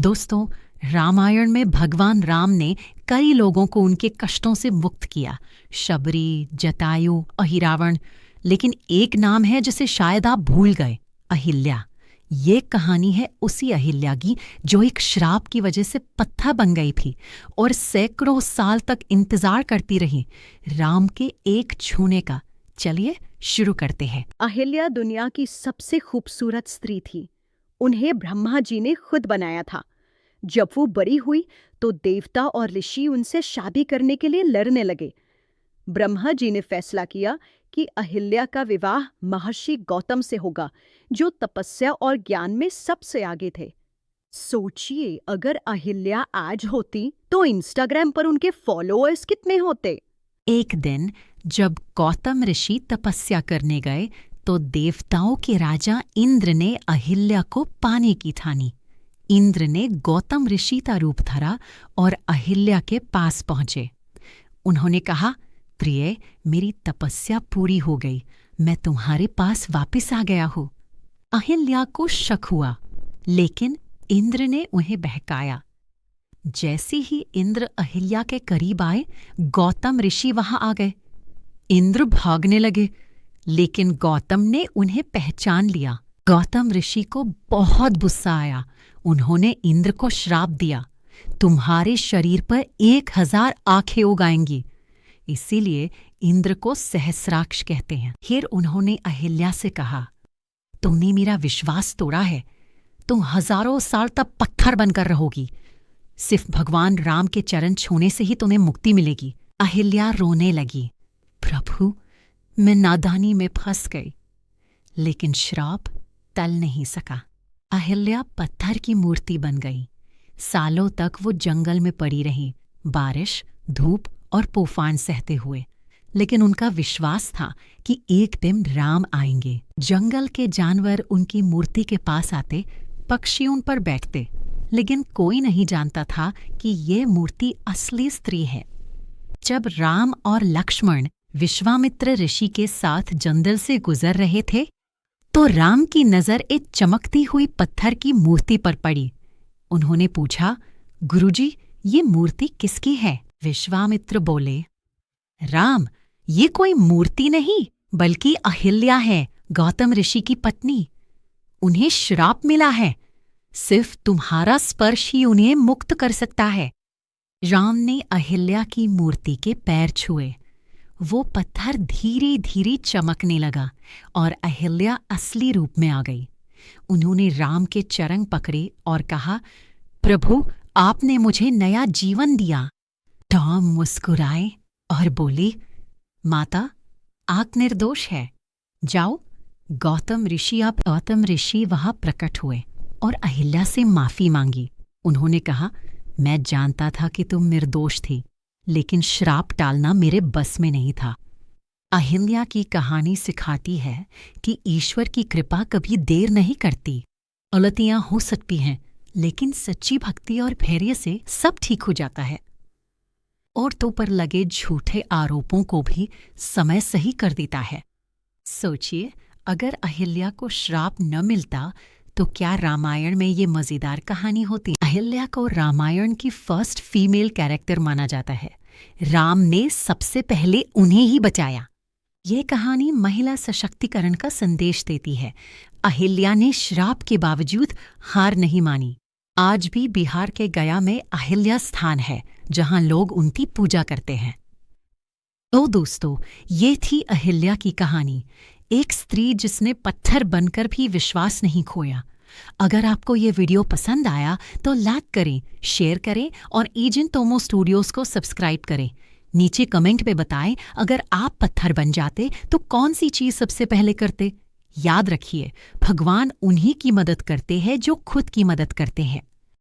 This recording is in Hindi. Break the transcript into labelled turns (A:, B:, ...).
A: दोस्तों, रामायण में भगवान राम ने कई लोगों को उनके कष्टों से मुक्त किया। शबरी, जटायु, अहिरावण। लेकिन एक नाम है जिसे शायद आप भूल गए, अहिल्या। ये कहानी है उसी अहिल्या की जो एक श्राप की वजह से पत्थर बन गई थी और सैकड़ों साल तक इंतजार करती रही राम के एक छूने का। चलिए शुरू करते हैं।
B: अहिल्या दुनिया की सबसे खूबसूरत स्त्री थी। उन्हें ब्रह्मा जी ने खुद बनाया था। जब वो बड़ी हुई तो देवता और ऋषि उनसे शादी करने के लिए लड़ने लगे। ब्रह्मा जी ने फैसला किया कि अहिल्या का विवाह महर्षि गौतम से होगा, जो तपस्या और ज्ञान में सबसे आगे थे। सोचिए, अगर अहिल्या आज होती तो इंस्टाग्राम पर उनके फॉलोअर्स कितने होते।
A: एक दिन जब गौतम ऋषि तपस्या करने गए तो देवताओं के राजा इंद्र ने अहिल्या को पाने की ठानी। इंद्र ने गौतम ऋषि का रूप धरा और अहिल्या के पास पहुंचे। उन्होंने कहा, प्रिय, मेरी तपस्या पूरी हो गई, मैं तुम्हारे पास वापस आ गया हूं। अहिल्या को शक हुआ, लेकिन इंद्र ने उन्हें बहकाया। जैसे ही इंद्र अहिल्या के करीब आए, गौतम ऋषि वहां आ गए। इंद्र भागने लगे, लेकिन गौतम ने उन्हें पहचान लिया। गौतम ऋषि को बहुत गुस्सा आया। उन्होंने इंद्र को श्राप दिया, तुम्हारे शरीर पर 1000 आंखें उगाएंगी। इसीलिए इंद्र को सहस्राक्ष कहते हैं। फिर उन्होंने अहिल्या से कहा, तुमने मेरा विश्वास तोड़ा है, तुम हजारों साल तक पत्थर बनकर रहोगी। सिर्फ भगवान राम के चरण छूने से ही तुम्हें मुक्ति मिलेगी। अहिल्या रोने लगी, प्रभु, मैं नादानी में फंस गई। लेकिन श्राप टल नहीं सका। अहिल्या पत्थर की मूर्ति बन गई। सालों तक वो जंगल में पड़ी रही, बारिश, धूप और तूफान सहते हुए। लेकिन उनका विश्वास था कि एक दिन राम आएंगे। जंगल के जानवर उनकी मूर्ति के पास आते, पक्षी उन पर बैठते, लेकिन कोई नहीं जानता था कि ये मूर्ति असली स्त्री है। जब राम और लक्ष्मण विश्वामित्र ऋषि के साथ जंगल से गुजर रहे थे तो राम की नजर एक चमकती हुई पत्थर की मूर्ति पर पड़ी। उन्होंने पूछा, गुरुजी, ये मूर्ति किसकी है? विश्वामित्र बोले, राम, ये कोई मूर्ति नहीं बल्कि अहिल्या है, गौतम ऋषि की पत्नी। उन्हें श्राप मिला है, सिर्फ तुम्हारा स्पर्श ही उन्हें मुक्त कर सकता है। राम ने अहिल्या की मूर्ति के पैर छुए। वो पत्थर धीरे धीरे चमकने लगा और अहिल्या असली रूप में आ गई। उन्होंने राम के चरण पकड़े और कहा, प्रभु, आपने मुझे नया जीवन दिया। राम मुस्कुराए और बोली, माता, आप निर्दोष है, जाओ। गौतम ऋषि वहां प्रकट हुए और अहिल्या से माफी मांगी। उन्होंने कहा, मैं जानता था कि तुम निर्दोष थी, लेकिन श्राप टालना मेरे बस में नहीं था। अहिल्या की कहानी सिखाती है कि ईश्वर की कृपा कभी देर नहीं करती। गलतियां हो सकती हैं, लेकिन सच्ची भक्ति और धैर्य से सब ठीक हो जाता है। औरतों पर लगे झूठे आरोपों को भी समय सही कर देता है। सोचिए, अगर अहिल्या को श्राप न मिलता तो क्या रामायण में ये मजेदार कहानी होती। अहिल्या को रामायण की फर्स्ट फीमेल कैरेक्टर माना जाता है। राम ने सबसे पहले उन्हें ही बचाया। ये कहानी महिला सशक्तिकरण का संदेश देती है। अहिल्या ने श्राप के बावजूद हार नहीं मानी। आज भी बिहार के गया में अहिल्या स्थान है जहां लोग उनकी पूजा करते हैं। तो दोस्तों, ये थी अहिल्या की कहानी, एक स्त्री जिसने पत्थर बनकर भी विश्वास नहीं खोया। अगर आपको ये वीडियो पसंद आया तो लाइक करें, शेयर करें और एजेंट तोमो स्टूडियोज को सब्सक्राइब करें। नीचे कमेंट में बताएं, अगर आप पत्थर बन जाते तो कौन सी चीज सबसे पहले करते। याद रखिए, भगवान उन्हीं की मदद करते हैं जो खुद की मदद करते हैं।